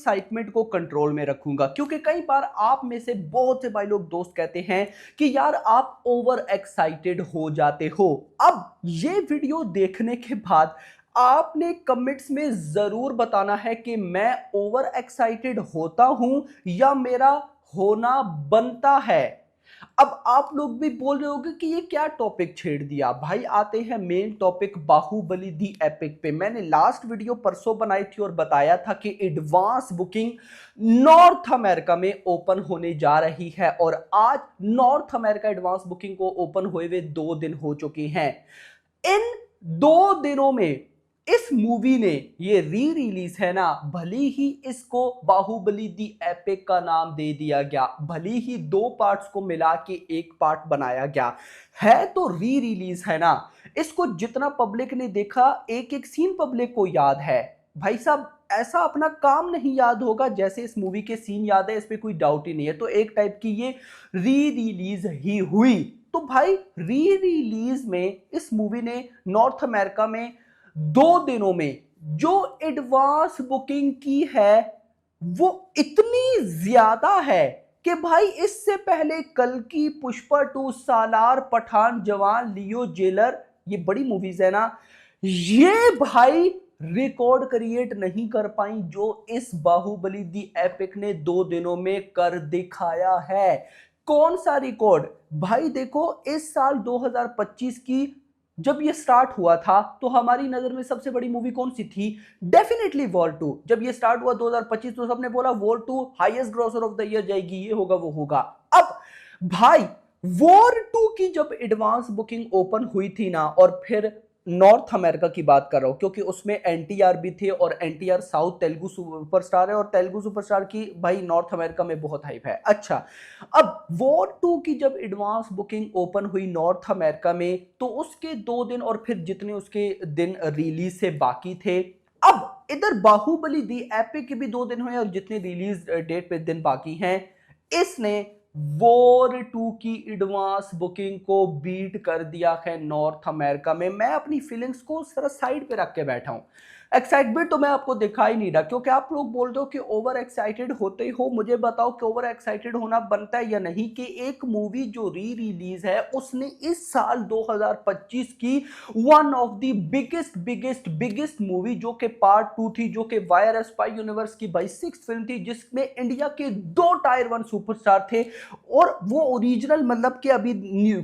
Excitement को control में रखूंगा, क्योंकि कई बार आप में से बहुत से भाई लोग दोस्त कहते हैं कि यार आप ओवर एक्साइटेड हो जाते हो। अब ये वीडियो देखने के बाद आपने कमेंट्स में जरूर बताना है कि मैं ओवर एक्साइटेड होता हूं या मेरा होना बनता है। अब आप लोग भी बोल रहे होंगे कि ये क्या टॉपिक छेड़ दिया भाई। आते हैं मेन टॉपिक बाहुबली दी एपिक पे। मैंने लास्ट वीडियो परसों बनाई थी और बताया था कि एडवांस बुकिंग नॉर्थ अमेरिका में ओपन होने जा रही है, और आज नॉर्थ अमेरिका एडवांस बुकिंग को ओपन हुए हुए 2 दिन हो चुके हैं। इन 2 दिनों में इस मूवी ने, ये री रिलीज है ना, भले ही इसको बाहुबली दी एपिक का नाम दे दिया गया, भले ही 2 पार्ट्स को मिला के एक पार्ट बनाया गया है, तो री रिलीज है ना। इसको जितना पब्लिक ने देखा, एक एक सीन पब्लिक को याद है भाई साहब। ऐसा अपना काम नहीं याद होगा जैसे इस मूवी के सीन याद है, इस पे कोई डाउट ही नहीं है। तो एक टाइप की ये री रिलीज ही हुई। तो भाई री रिलीज में इस मूवी ने नॉर्थ अमेरिका में 2 दिनों में जो एडवांस बुकिंग की है वो इतनी ज्यादा है कि भाई इससे पहले कल की पुष्पा 2, सालार, पठान, जवान, लियो, जेलर, ये बड़ी मूवीज है ना, ये भाई रिकॉर्ड क्रिएट नहीं कर पाई जो इस बाहुबली दी एपिक ने 2 दिनों में कर दिखाया है। कौन सा रिकॉर्ड भाई? देखो, इस साल 2025 की जब ये स्टार्ट हुआ था तो हमारी नजर में सबसे बड़ी मूवी कौन सी थी? Definitely war 2। जब ये स्टार्ट हुआ 2025 तो सबने बोला war 2 highest grocer of the year जाएगी, ये होगा वो होगा। अब भाई वॉर 2 की जब एडवांस बुकिंग ओपन हुई थी ना, और फिर नॉर्थ अमेरिका की बात कर रहा हूं क्योंकि उसमें एनटीआर भी थे, और एनटीआर साउथ तेलुगु सुपरस्टार है, और तेलुगु सुपरस्टार की भाई नॉर्थ अमेरिका में बहुत हाइप है। अच्छा, अब वॉर 2 की जब एडवांस बुकिंग ओपन हुई नॉर्थ अमेरिका में, तो उसके 2 दिन और फिर जितने उसके दिन रिलीज से बाकी थे, अब इधर बाहुबली दी एपिक के भी 2 दिन हुए और जितने रिलीज डेट पे दिन बाकी हैं, इसने वॉर 2 की एडवांस बुकिंग को बीट कर दिया है नॉर्थ अमेरिका में। मैं अपनी फीलिंग्स को जरा साइड पे रख के बैठा हूं। एक्साइटमेंट तो मैं आपको दिखा ही नहीं रहा, क्योंकि आप लोग बोल दो कि ओवर एक्साइटेड होते हो। मुझे बताओ कि ओवर एक्साइटेड होना बनता है या नहीं कि एक मूवी जो री रिलीज है उसने इस साल 2025 की one of the biggest biggest biggest movie, जो कि पार्ट 2 थी, जो कि वायर स्पाई यूनिवर्स की भाई 6th फिल्म थी, जिसमें इंडिया के 2 टायर 1 सुपरस्टार थे, और वो ओरिजिनल मतलब कि अभी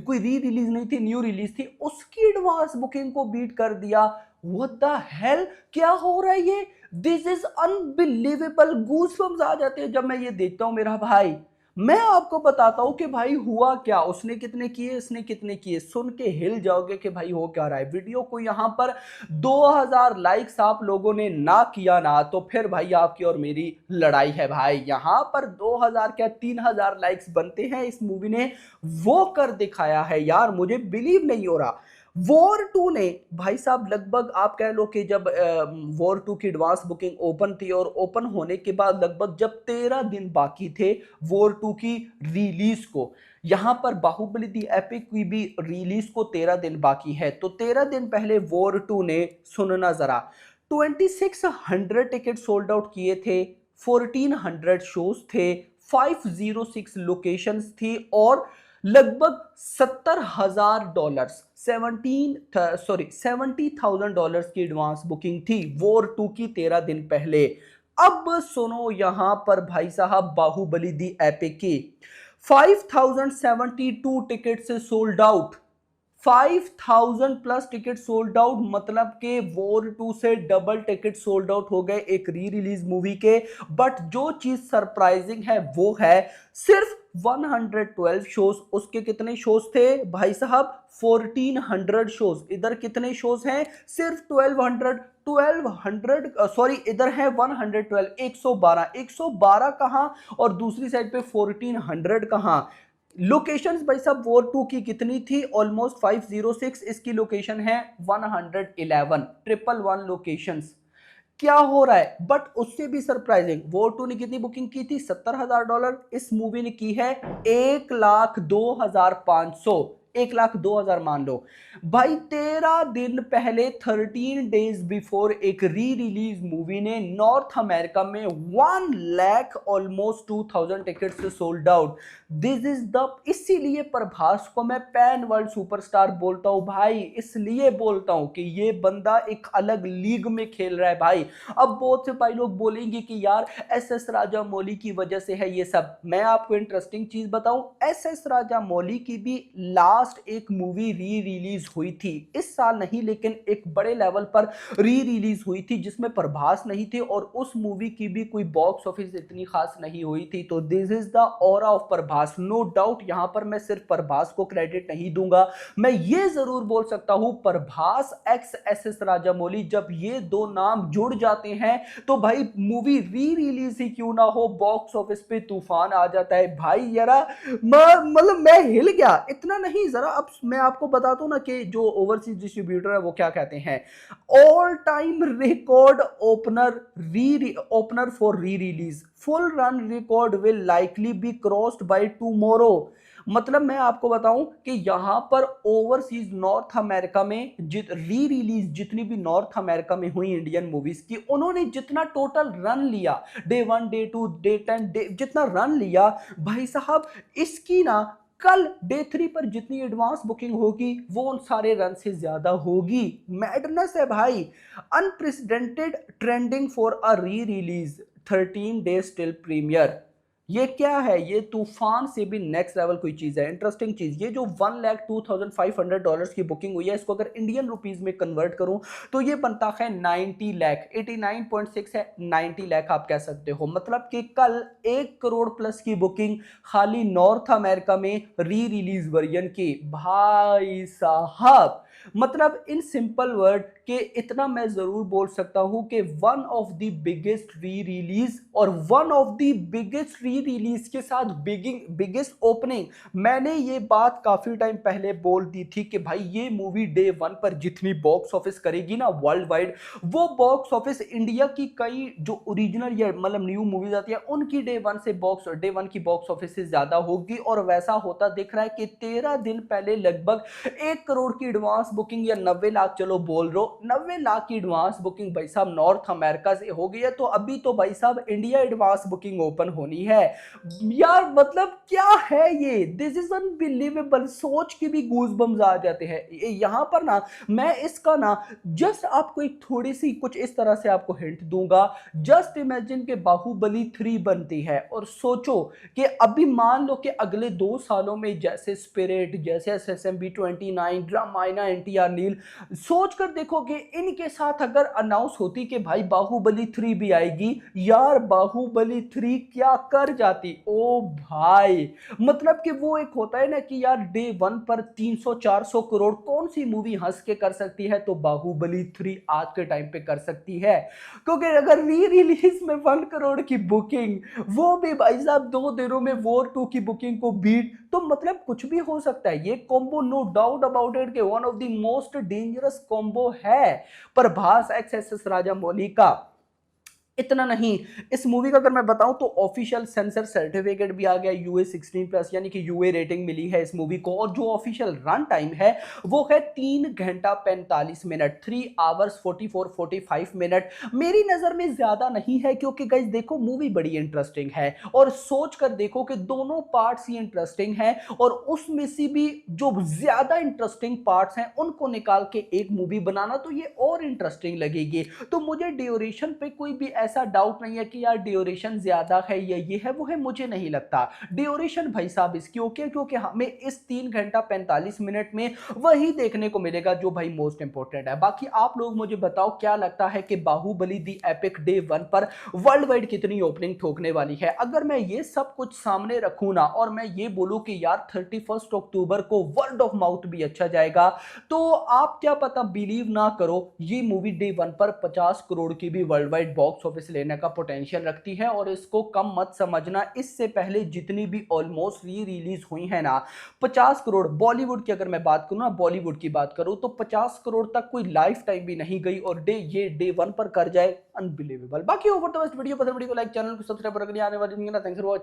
कोई री रिलीज नहीं थी, न्यू रिलीज थी, उसकी एडवांस बुकिंग को बीट कर दिया। व्हाट द हेल, क्या हो रहा है ये? This is unbelievable. गूज़बम्स आ जाते हैं जब मैं ये देखता हूं मेरा भाई। मैं आपको बताता हूं कि भाई हुआ क्या, उसने कितने किए, इसने कितने किए, सुन के हिल जाओगे कि भाई हो क्या रहा है। वीडियो को यहां पर 2000 लाइक्स आप लोगों ने ना किया ना, तो फिर भाई आपकी और मेरी लड़ाई है भाई। यहां पर 2000 क्या 3000 लाइक्स बनते हैं। इस मूवी ने वो कर दिखाया है यार, मुझे बिलीव नहीं हो रहा। वॉर 2 ने भाई साहब लगभग आप कह लो कि जब वॉर 2 की एडवांस बुकिंग ओपन थी, और ओपन होने के बाद लगभग जब 13 दिन बाकी थे वॉर 2 की रिलीज को, यहां पर बाहुबली दी एपिक की भी रिलीज को 13 दिन बाकी है, तो 13 दिन पहले वॉर 2 ने, सुनना जरा, 2600 टिकट सोल्ड आउट किए थे, 1400 शोज थे, 506 लोकेशंस थी, और लगभग $70,000 $70,000 की एडवांस बुकिंग थी वॉर 2 की 13 दिन पहले। अब सुनो यहां पर भाई साहब बाहुबली दी एपिक की 5072 टिकट से sold out, 5000 plus ticket sold out, मतलब के वॉर 2 से डबल टिकट सोल्ड आउट हो गए एक री रिलीज मूवी के। बट जो चीज सरप्राइजिंग है वो है सिर्फ 112 शोज। उसके कितने शोज थे भाई साहब? 1400 शोज। इधर कितने शोज हैं? सिर्फ 1200 सॉरी, इधर है 112, 112, 112 कहां, और दूसरी साइड पे 1400 कहां। लोकेशंस भाई साहब वॉर 2 की कितनी थी? ऑलमोस्ट 506। इसकी लोकेशन है 111, 111 लोकेशंस। क्या हो रहा है? बट उससे भी सरप्राइजिंग, वॉर 2 ने कितनी बुकिंग की थी? $70,000। इस मूवी ने की है 1,02,500, 1,02,000 मान लो भाई। 13 दिन पहले 13 डेज बिफोर एक री रिलीज मूवी ने नॉर्थ अमेरिका में 1 lakh almost 2,000 tickets sold out. This is the, इसीलिए प्रभास को मैं पैन वर्ल्ड सुपरस्टार बोलता हूं भाई, इसलिए बोलता हूं कि ये बंदा एक अलग लीग में खेल रहा है भाई। अब बहुत से भाई लोग बोलेंगे कि यार एस राजामौली की वजह से है ये सब। मैं आपको इंटरेस्टिंग चीज बताऊं, एस राजामौली की भी लास्ट एक मूवी री रिलीज हुई थी, इस साल नहीं लेकिन एक बड़े लेवल पर री रिलीज हुई थी जिसमें प्रभास नहीं थे, और उस मूवी की भी कोई बॉक्स ऑफिस इतनी खास नहीं हुई थी। तो this is the aura of Prabhas, no doubt. यहां पर मैं सिर्फ प्रभास को क्रेडिट नहीं दूंगा, मैं ये जरूर बोल सकता हूं प्रभास एक्स एस राजामौली, जब ये दो नाम जुड़ जाते हैं तो भाई मूवी री रिलीज ही क्यों ना हो, बॉक्स ऑफिस पे तूफान आ जाता है भाई। यारा मतलब मैं हिल गया, इतना नहीं, जरा अब मैं आपको बताता हूं ना कि जो ओवरसीज डिस्ट्रीब्यूटर है वो क्या कहते हैं। All time record opener for re release, full run record will likely B crossed by tomorrow. मतलब मैं आपको बताऊं कि यहां पर ओवरसीज नॉर्थ अमेरिका में री रिलीज जितनी भी नॉर्थ अमेरिका में हुई इंडियन मूवीज की, उन्होंने जितना टोटल रन लिया, डे 1 डे 2 डे 10 डे जितना रन लिया भाई साहब, इसकी ना कल डे 3 पर जितनी एडवांस बुकिंग होगी वो उन सारे रन से ज्यादा होगी। मैडनेस है भाई, unprecedented trending for a re release, 13 days till premiere. ये क्या है, ये तूफान से भी नेक्स्ट लेवल कोई चीज है। इंटरेस्टिंग चीज, ये जो $1,02,500 की बुकिंग हुई है, इसको अगर इंडियन रुपीज में कन्वर्ट करूं तो ये बनता है 90 लाख, 89.6 है, 90 लाख आप कह सकते हो। मतलब कि कल 1 करोड़ प्लस की बुकिंग खाली नॉर्थ अमेरिका में री रिलीज वर्जन की भाई साहब। मतलब इन सिंपल वर्ड के इतना मैं जरूर बोल सकता हूं कि one of the biggest re release और one of the biggest re release के साथ बिगेस्ट ओपनिंग। मैंने ये बात काफी टाइम पहले बोल दी थी कि भाई ये मूवी डे 1 पर जितनी बॉक्स ऑफिस करेगी ना वर्ल्ड वाइड, वो बॉक्स ऑफिस इंडिया की कई जो ओरिजिनल या मतलब न्यू मूवीज आती है उनकी डे 1 की बॉक्स ऑफिस से ज्यादा होगी। और वैसा होता दिख रहा है कि 13 दिन पहले लगभग 1 करोड़ की एडवांस बुकिंग, या 90 लाख चलो बोल रहे हो, 90 लाख की एडवांस बुकिंग भाई साहब नॉर्थ अमेरिका से हो गई है। तो अभी तो भाई साहब इंडिया एडवांस बुकिंग ओपन होनी है यार। मतलब क्या है ये, दिस इज अनबिलीवेबल, सोच के भी गूज बम्स आ जाते हैं। यहां पर ना मैं इसका ना जस्ट आपको एक थोड़ी सी कुछ इस तरह से आपको हिंट दूंगा। जस्ट इमेजिन के बाहुबली 3 बनती है और सोचो कि अभी मान लो कि अगले 2 सालों में जैसे स्पिरिट, जैसे SSMB 29, रामायणा, NTR नील, सोच कर देखो कि इनके साथ अगर अनाउंस होती कि भाई बाहुबली 3 भी आएगी, यार बाहुबली 3 क्या कर जाती ओ भाई। मतलब कि वो एक होता है ना कि यार डे 1 पर 300-400 करोड़ कौन सी मूवी हंस के कर सकती है, तो बाहुबली 3 आज के टाइम पे कर सकती है। क्योंकि अगर री रिलीज में 1 करोड़ की बुकिंग, वो भी भाई साहब 2 दिनों में वॉर 2 की बुकिंग को बीट, तो मतलब कुछ भी हो सकता है। ये combo no doubt about it के one of the most dangerous combo है प्रभास एक्स एस राजामौली का। इतना नहीं, इस मूवी का अगर मैं बताऊं तो ऑफिशियल सेंसर सर्टिफिकेट भी आ गया यूए 16+, यानी कि यूए रेटिंग मिली है इस मूवी को। और जो ऑफिशियल रन टाइम है वो है 3 घंटा 45 मिनट, 3 आवर्स 45 मिनट। मेरी नजर में ज्यादा नहीं है क्योंकि गाइस देखो मूवी बड़ी इंटरेस्टिंग है, और सोच कर देखो कि दोनों पार्ट्स ही इंटरेस्टिंग हैं, और उसमें से भी जो ज्यादा इंटरेस्टिंग पार्ट्स हैं उनको निकाल के एक मूवी बनाना तो ये और इंटरेस्टिंग लगेगी। तो मुझे ड्यूरेशन पे कोई भी ऐसा डाउट नहीं है कि यार ड्यूरेशन ज्यादा है या ये है वो है, मुझे नहीं लगता। ड्यूरेशन भाई साहब इसकी ओके, क्योंकि हमें इस 3 घंटा 45 मिनट में वही देखने को मिलेगा जो भाई मोस्ट इंपॉर्टेंट है। बाकी आप लोग मुझे बताओ क्या लगता है कि बाहुबली दी एपिक डे 1 पर वर्ल्ड वाइड कितनी ओपनिंग ठोकने वाली है। अगर मैं ये सब कुछ सामने रखूं ना और मैं ये बोलूं कि यार 31 अक्टूबर को वर्ड ऑफ माउथ भी अच्छा जाएगा, तो आप क्या पता बिलीव ना करो, ये मूवी डे 1 पर 50 करोड़ की भी वर्ल्ड वाइड बॉक्स ऑफिस लेने का पोटेंशियल रखती है। और इसको कम मत समझना, इससे पहले जितनी भी ऑलमोस्ट री रिलीज हुई है ना 50 करोड़, बॉलीवुड की अगर मैं बात करूं ना, बॉलीवुड की बात करूं तो 50 करोड़ तक कोई लाइफ टाइम भी नहीं गई, और ये डे 1 पर कर जाए, अनबिलीवेबल। बाकी ओवर द बेस्ट, वीडियो पसंद वीडियो को लाइक, चैनल को सब्सक्राइब करके आने वाली थैंक्स फॉर वॉचिंग।